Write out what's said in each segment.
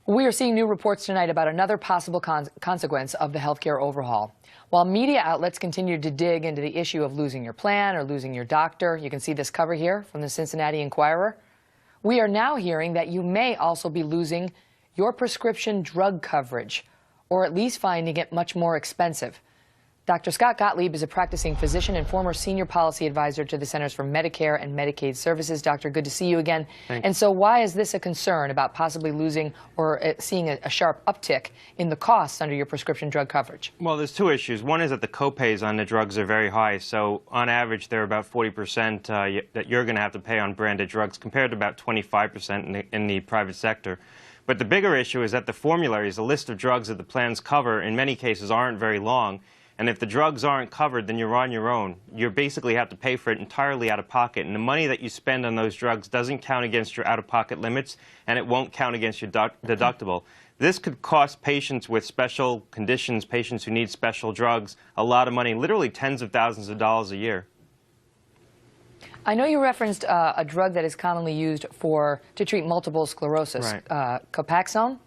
We are seeing new reports tonight about another possible consequence of the healthcare overhaul. While media outlets continue to dig into the issue of losing your plan or losing your doctor, you can see this cover here from the Cincinnati Enquirer. We are now hearing that you may also be losing your prescription drug coverage, or at least finding it much more expensive. Dr. Scott Gottlieb is a practicing physician and former senior policy advisor to the Centers for Medicare and Medicaid Services. Doctor, good to see you again. Thanks. And so why is this a concern about possibly losing or seeing a sharp uptick in the costs under your prescription drug coverage? Well, there's two issues. One is that the copays on the drugs are very high. So on average, they're about 40% that you're going to have to pay on branded drugs compared to about 25% in the private sector. But the bigger issue is that the formularies, the list of drugs that the plans cover, in many cases aren't very long. And if the drugs aren't covered, then you're on your own. You basically have to pay for it entirely out of pocket. And the money that you spend on those drugs doesn't count against your out-of-pocket limits, and it won't count against your deductible. This could cost patients with special conditions, patients who need special drugs, a lot of money, literally tens of thousands of dollars a year. I know you referenced a drug that is commonly used to treat multiple sclerosis, Right. Copaxone?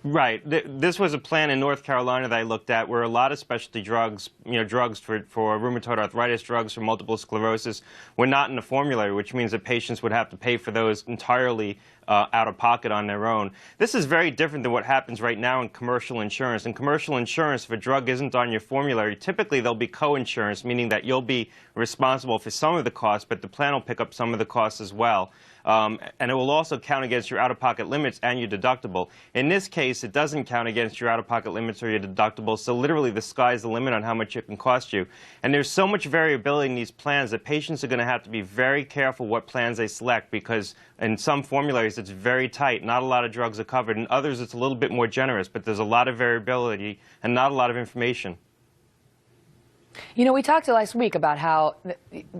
Right. This was a plan in North Carolina that I looked at where a lot of specialty drugs, drugs for rheumatoid arthritis, drugs for multiple sclerosis, were not in the formulary, which means that patients would have to pay for those entirely out of pocket on their own. This is very different than what happens right now in commercial insurance. In commercial insurance, if a drug isn't on your formulary, typically there'll be co-insurance, meaning that you'll be responsible for some of the costs, but the plan will pick up some of the costs as well. And it will also count against your out-of-pocket limits and your deductible. In this case, it doesn't count against your out-of-pocket limits or your deductible, so literally the sky's the limit on how much it can cost you. And there's so much variability in these plans that patients are going to have to be very careful what plans they select, because in some formularies it's very tight, not a lot of drugs are covered. In others it's a little bit more generous, but there's a lot of variability and not a lot of information. You know, we talked last week about how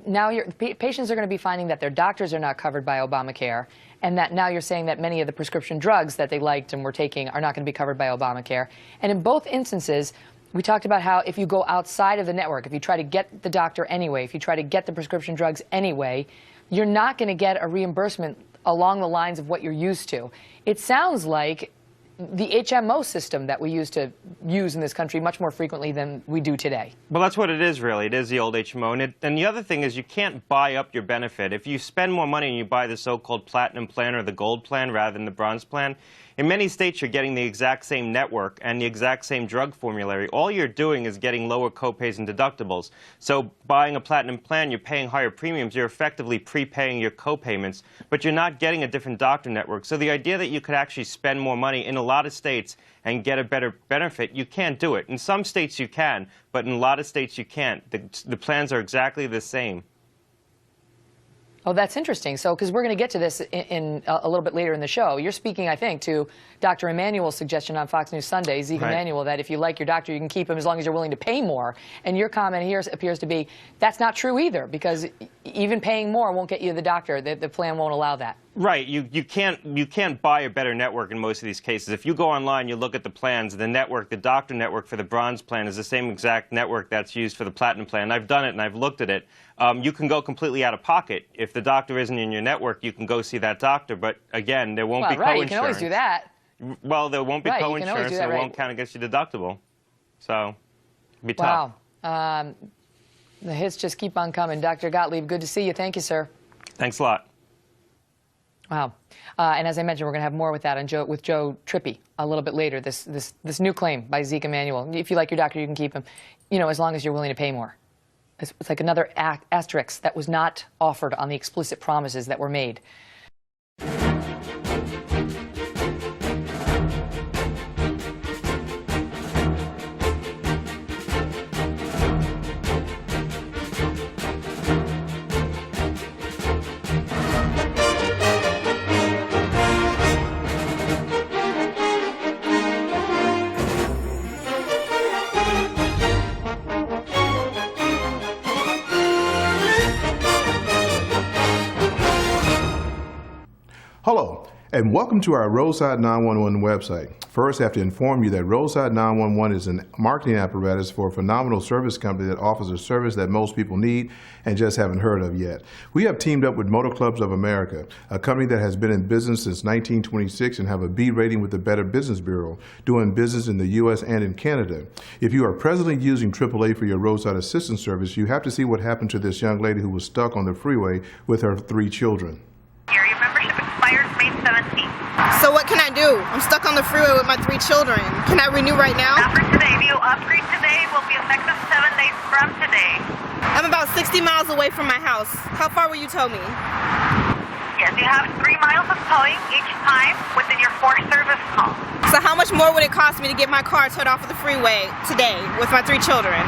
now patients are going to be finding that their doctors are not covered by Obamacare, and that now you're saying that many of the prescription drugs that they liked and were taking are not going to be covered by Obamacare. And in both instances, we talked about how if you go outside of the network, if you try to get the doctor anyway, if you try to get the prescription drugs anyway, you're not going to get a reimbursement along the lines of what you're used to. It sounds like the HMO system that we used to use in this country much more frequently than we do today. Well, that's what it is, really. It is the old HMO. And the other thing is you can't buy up your benefit. If you spend more money and you buy the so-called platinum plan or the gold plan rather than the bronze plan, in many states you're getting the exact same network and the exact same drug formulary. All you're doing is getting lower copays and deductibles. So buying a platinum plan, you're paying higher premiums. You're effectively prepaying your copayments, but you're not getting a different doctor network. So the idea that you could actually spend more money in a lot of states and get a better benefit, you can't do it. In some states you can, but in a lot of states you can't. The plans are exactly the same. Oh, that's interesting. So, because we're going to get to this in a little bit later in the show. You're speaking, I think, to Dr. Emanuel's suggestion on Fox News Sunday, Zeke Emanuel, that if you like your doctor, you can keep him as long as you're willing to pay more. And your comment here appears to be that's not true either, because even paying more won't get you the doctor. The plan won't allow that. Right. You can't buy a better network in most of these cases. If you go online, you look at the plans, the network, the doctor network for the bronze plan is the same exact network that's used for the platinum plan. I've done it and I've looked at it. You can go completely out of pocket. If the doctor isn't in your network, you can go see that doctor. But again, there won't be co-insurance. You can always do that. Well, there won't be co-insurance, and it won't count against your deductible. So, it'll be tough. Wow. The hits just keep on coming. Dr. Gottlieb, good to see you. Thank you, sir. Thanks a lot. Wow. And as I mentioned, we're going to have more with that with Joe Trippi a little bit later, this new claim by Zeke Emanuel. If you like your doctor, you can keep him, as long as you're willing to pay more. It's like another asterisk that was not offered on the explicit promises that were made. And welcome to our Roadside 911 website. First, I have to inform you that Roadside 911 is a marketing apparatus for a phenomenal service company that offers a service that most people need and just haven't heard of yet. We have teamed up with Motor Clubs of America, a company that has been in business since 1926 and have a B rating with the Better Business Bureau, doing business in the U.S. and in Canada. If you are presently using AAA for your roadside assistance service, you have to see what happened to this young lady who was stuck on the freeway with her 3 children. Your membership expires May 17th. So what can I do? I'm stuck on the freeway with my 3 children. Can I renew right now? Not for today. If you upgrade today, will be effective 7 days from today. I'm about 60 miles away from my house. How far will you tow me? Yes, you have 3 miles of towing each time within your 4 service calls. So how much more would it cost me to get my car towed off of the freeway today with my 3 children?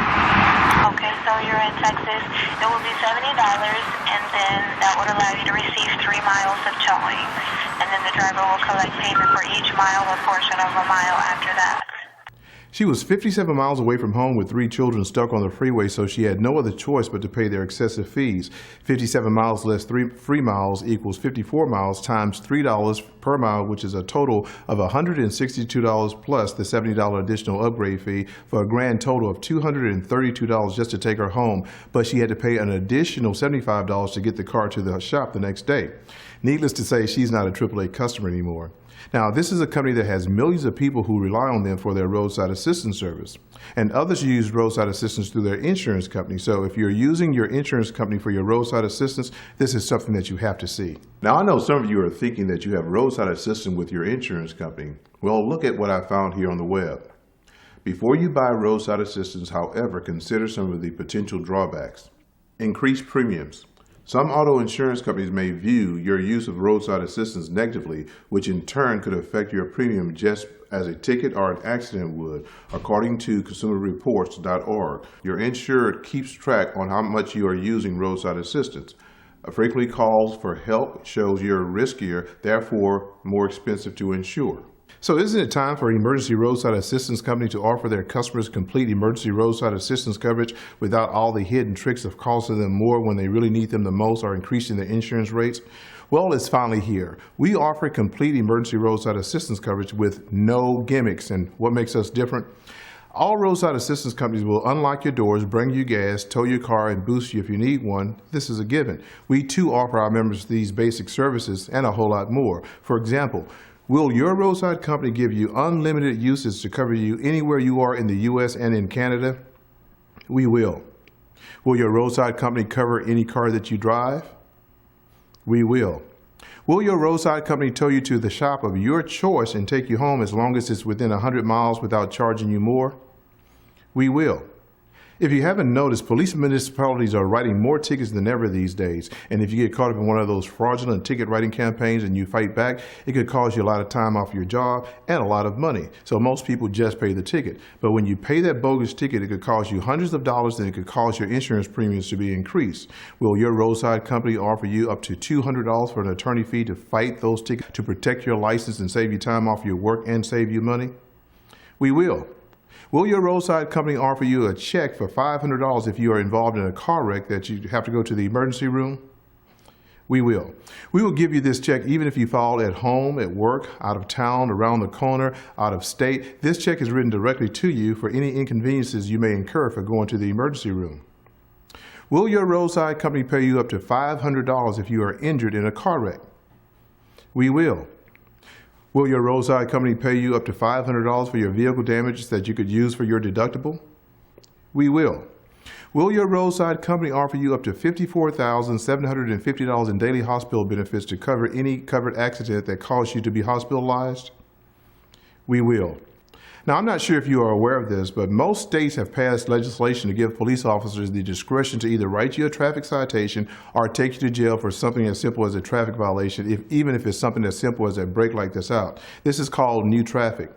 Okay, so you're in Texas. It will be $70, and then that would allow you to receive 3 miles of towing. And then the driver will collect payment for each mile or portion of a mile after that. She was 57 miles away from home with 3 children stuck on the freeway, so she had no other choice but to pay their excessive fees. 57 miles less 3 free miles equals 54 miles times $3 per mile, which is a total of $162 plus the $70 additional upgrade fee, for a grand total of $232 just to take her home. But she had to pay an additional $75 to get the car to the shop the next day. Needless to say, she's not a AAA customer anymore. Now, this is a company that has millions of people who rely on them for their roadside assistance service. And others use roadside assistance through their insurance company. So if you're using your insurance company for your roadside assistance, this is something that you have to see. Now, I know some of you are thinking that you have roadside assistance with your insurance company. Well, look at what I found here on the web. Before you buy roadside assistance, however, consider some of the potential drawbacks. Increased premiums. Some auto insurance companies may view your use of roadside assistance negatively, which in turn could affect your premium just as a ticket or an accident would. According to consumerreports.org, your insured keeps track on how much you are using roadside assistance. Frequently calls for help shows you're riskier, therefore more expensive to insure. So isn't it time for Emergency Roadside Assistance Company to offer their customers complete emergency roadside assistance coverage without all the hidden tricks of costing them more when they really need them the most or increasing their insurance rates? Well, it's finally here. We offer complete emergency roadside assistance coverage with no gimmicks. And what makes us different? All roadside assistance companies will unlock your doors, bring you gas, tow your car, and boost you if you need one. This is a given. We too offer our members these basic services and a whole lot more. For example, will your roadside company give you unlimited usage to cover you anywhere you are in the U.S. and in Canada? We will. Will your roadside company cover any car that you drive? We will. Will your roadside company tow you to the shop of your choice and take you home as long as it's within 100 miles without charging you more? We will. If you haven't noticed, police municipalities are writing more tickets than ever these days. And if you get caught up in one of those fraudulent ticket writing campaigns and you fight back, it could cost you a lot of time off your job and a lot of money. So most people just pay the ticket. But when you pay that bogus ticket, it could cost you hundreds of dollars, and it could cause your insurance premiums to be increased. Will your roadside company offer you up to $200 for an attorney fee to fight those tickets to protect your license and save you time off your work and save you money? We will. Will your roadside company offer you a check for $500 if you are involved in a car wreck that you have to go to the emergency room? We will. We will give you this check even if you fall at home, at work, out of town, around the corner, out of state. This check is written directly to you for any inconveniences you may incur for going to the emergency room. Will your roadside company pay you up to $500 if you are injured in a car wreck? We will. Will your roadside company pay you up to $500 for your vehicle damages that you could use for your deductible? We will. Will your roadside company offer you up to $54,750 in daily hospital benefits to cover any covered accident that caused you to be hospitalized? We will. Now, I'm not sure if you are aware of this, but most states have passed legislation to give police officers the discretion to either write you a traffic citation or take you to jail for something as simple as a traffic violation, even if it's something as simple as a brake light that's out. This is called new traffic.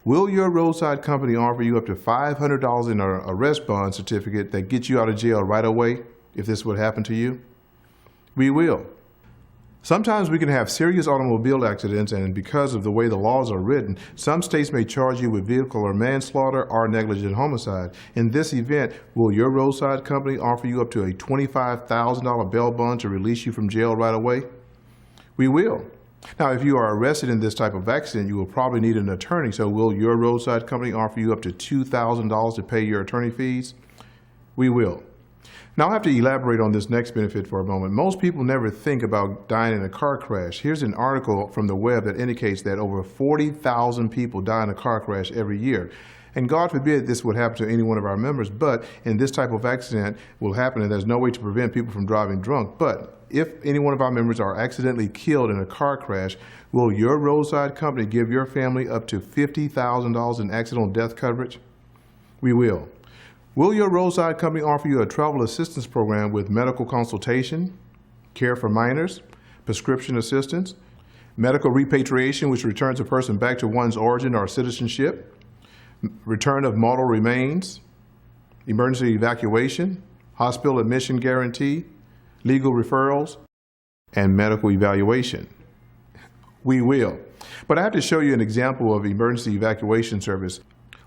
Will your roadside company offer you up to $500 in an arrest bond certificate that gets you out of jail right away if this would happen to you? We will. Sometimes we can have serious automobile accidents, and because of the way the laws are written, some states may charge you with vehicle or manslaughter or negligent homicide. In this event, will your roadside company offer you up to a $25,000 bail bond to release you from jail right away? We will. Now, if you are arrested in this type of accident, you will probably need an attorney. So will your roadside company offer you up to $2,000 to pay your attorney fees? We will. Now, I have to elaborate on this next benefit for a moment. Most people never think about dying in a car crash. Here's an article from the web that indicates that over 40,000 people die in a car crash every year. And God forbid this would happen to any one of our members, but in this type of accident will happen, and there's no way to prevent people from driving drunk. But if any one of our members are accidentally killed in a car crash, will your roadside company give your family up to $50,000 in accidental death coverage? We will. Will your roadside company offer you a travel assistance program with medical consultation, care for minors, prescription assistance, medical repatriation, which returns a person back to one's origin or citizenship, return of mortal remains, emergency evacuation, hospital admission guarantee, legal referrals, and medical evaluation? We will. But I have to show you an example of emergency evacuation service.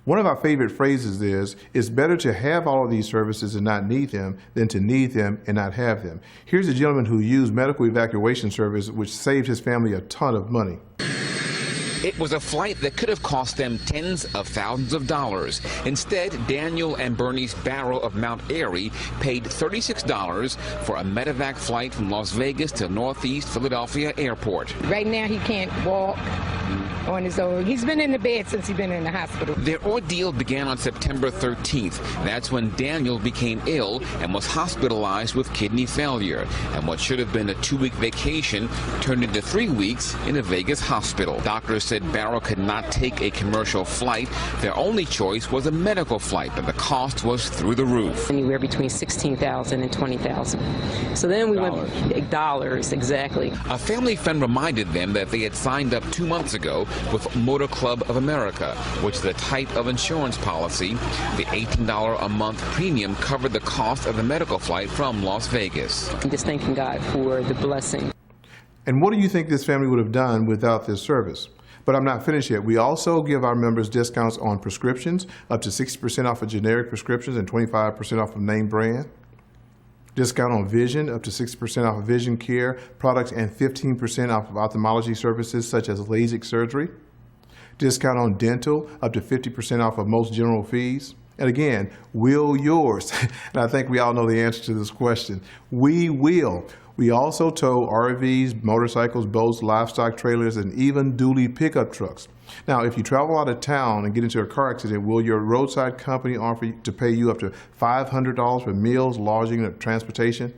One of our favorite phrases is, it's better to have all of these services and not need them than to need them and not have them. Here's a gentleman who used medical evacuation service, which saved his family a ton of money. It was a flight that could have cost them tens of thousands of dollars. Instead, Daniel and Bernice Barrow of Mount Airy paid $36 for a medevac flight from Las Vegas to Northeast Philadelphia Airport. Right now he can't walk on his own. He's been in the bed since he's been in the hospital. Their ordeal began on September 13th. That's when Daniel became ill and was hospitalized with kidney failure. And what should have been a 2-week vacation turned into 3 weeks in a Vegas hospital. Doctors said Barrow could not take a commercial flight. Their only choice was a medical flight, but the cost was through the roof. Anywhere between $16,000 and $20,000. So then we went dollars, exactly. A family friend reminded them that they had signed up 2 months ago with Motor Club of America, which is the type of insurance policy. The $18 a month premium covered the cost of the medical flight from Las Vegas. I'm just thanking God for the blessing. And what do you think this family would have done without this service? But I'm not finished yet. We also give our members discounts on prescriptions, up to 60% off of generic prescriptions and 25% off of name brand. Discount on vision, up to 60% off of vision care products and 15% off of ophthalmology services such as LASIK surgery. Discount on dental, up to 50% off of most general fees. And again, will yours? And I think we all know the answer to this question. We will. We also tow RVs, motorcycles, boats, livestock trailers, and even dually pickup trucks. Now, if you travel out of town and get into a car accident, will your roadside company offer to pay you up to $500 for meals, lodging, and transportation?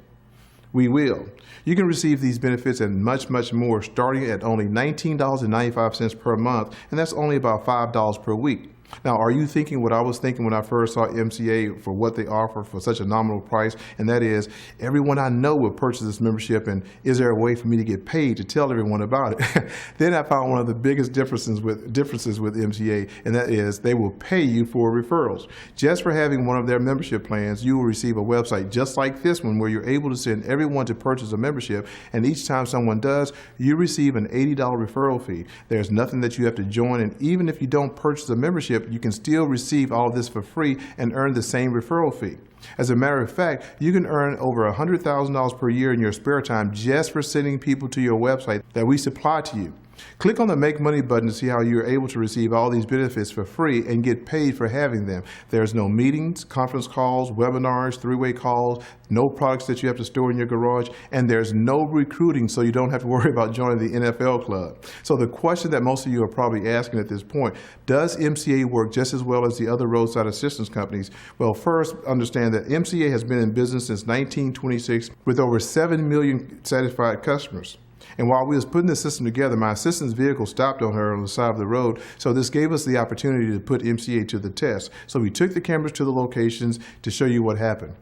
We will. You can receive these benefits and much, much more starting at only $19.95 per month, and that's only about $5 per week. Now, are you thinking what I was thinking when I first saw MCA for what they offer for such a nominal price? And that is, everyone I know will purchase this membership, and is there a way for me to get paid to tell everyone about it? Then I found one of the biggest differences with MCA, and that is they will pay you for referrals. Just for having one of their membership plans, you will receive a website just like this one where you're able to send everyone to purchase a membership, and each time someone does, you receive an $80 referral fee. There's nothing that you have to join, and even if you don't purchase a membership, you can still receive all of this for free and earn the same referral fee. As a matter of fact, you can earn over $100,000 per year in your spare time just for sending people to your website that we supply to you. Click on the Make Money button to see how you're able to receive all these benefits for free and get paid for having them. There's no meetings, conference calls, webinars, three-way calls, no products that you have to store in your garage, and there's no recruiting, so you don't have to worry about joining the NFL club. So the question that most of you are probably asking at this point, does MCA work just as well as the other roadside assistance companies? Well, first, understand that MCA has been in business since 1926 with over 7 million satisfied customers. And while we was putting this system together, my assistant's vehicle stopped on her on the side of the road, so this gave us the opportunity to put MCA to the test. So we took the cameras to the locations to show you what happened.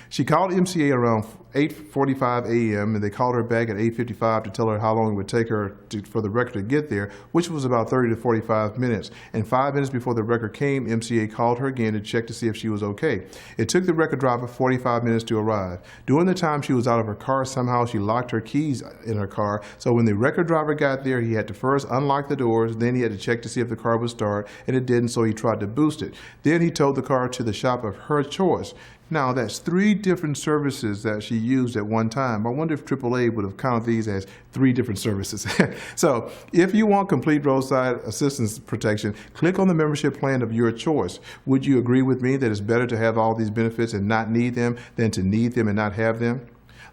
She called MCA around 8:45 a.m. and they called her back at 8:55 to tell her how long it would take her for the record to get there, which was about 30 to 45 minutes. And 5 minutes before the record came, MCA called her again to check to see if she was okay. It took the record driver 45 minutes to arrive. During the time she was out of her car, somehow she locked her keys in her car. So when the record driver got there, he had to first unlock the doors, then he had to check to see if the car would start, and it didn't, so he tried to boost it. Then he towed the car to the shop of her choice. Now, that's 3 different services that she used at one time. I wonder if AAA would have counted these as 3 different services. So, if you want complete roadside assistance protection, click on the membership plan of your choice. Would you agree with me that it's better to have all these benefits and not need them than to need them and not have them?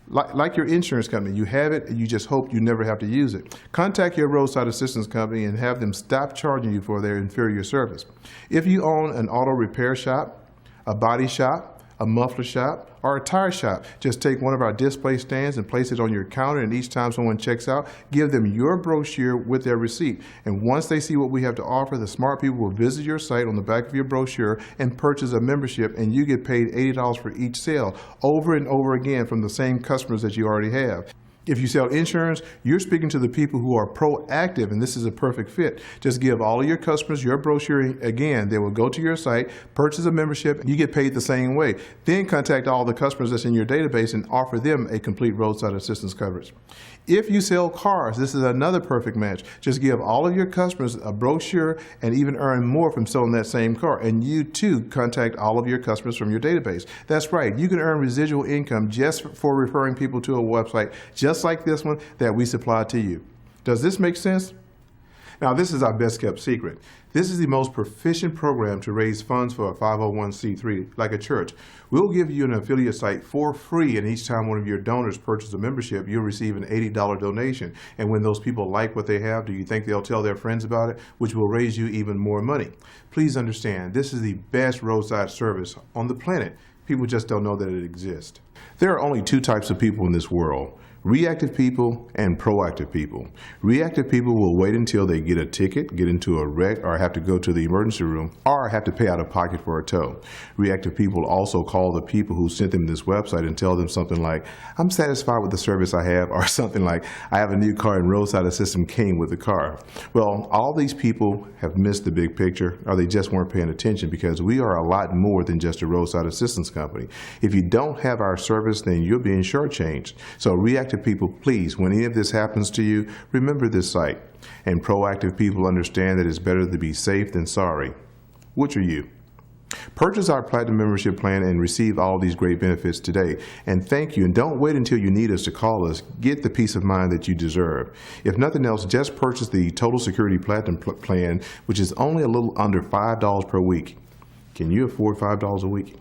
Like your insurance company, you have it and you just hope you never have to use it. Contact your roadside assistance company and have them stop charging you for their inferior service. If you own an auto repair shop, a body shop, a muffler shop, or a tire shop, just take one of our display stands and place it on your counter, and each time someone checks out, give them your brochure with their receipt. And once they see what we have to offer, the smart people will visit your site on the back of your brochure and purchase a membership, and you get paid $80 for each sale, over and over again from the same customers that you already have. If you sell insurance, you're speaking to the people who are proactive, and this is a perfect fit. Just give all of your customers your brochure again. They will go to your site, purchase a membership, and you get paid the same way. Then contact all the customers that's in your database and offer them a complete roadside assistance coverage. If you sell cars, this is another perfect match. Just give all of your customers a brochure and even earn more from selling that same car. And you too contact all of your customers from your database. That's right, you can earn residual income just for referring people to a website just like this one that we supply to you. Does this make sense? Now, this is our best kept secret. This is the most proficient program to raise funds for a 501c3, like a church. We'll give you an affiliate site for free, and each time one of your donors purchases a membership, you'll receive an $80 donation. And when those people like what they have, do you think they'll tell their friends about it, which will raise you even more money? Please understand, this is the best roadside service on the planet. People just don't know that it exists. There are only 2 types of people in this world: reactive people and proactive people. Reactive people will wait until they get a ticket, get into a wreck, or have to go to the emergency room, or have to pay out of pocket for a tow. Reactive people also call the people who sent them this website and tell them something like, "I'm satisfied with the service I have," or something like, "I have a new car and roadside assistance came with the car." Well, all these people have missed the big picture, or they just weren't paying attention, because we are a lot more than just a roadside assistance company. If you don't have our service, then you're being shortchanged. So reactive people, please, when any of this happens to you, remember this site. And proactive people understand that it's better to be safe than sorry. Which are you? Purchase our Platinum membership plan and receive all these great benefits today. And thank you, and don't wait until you need us to call us. Get the peace of mind that you deserve. If nothing else, just purchase the Total Security Platinum plan, which is only a little under $5 per week. Can you afford $5 a week?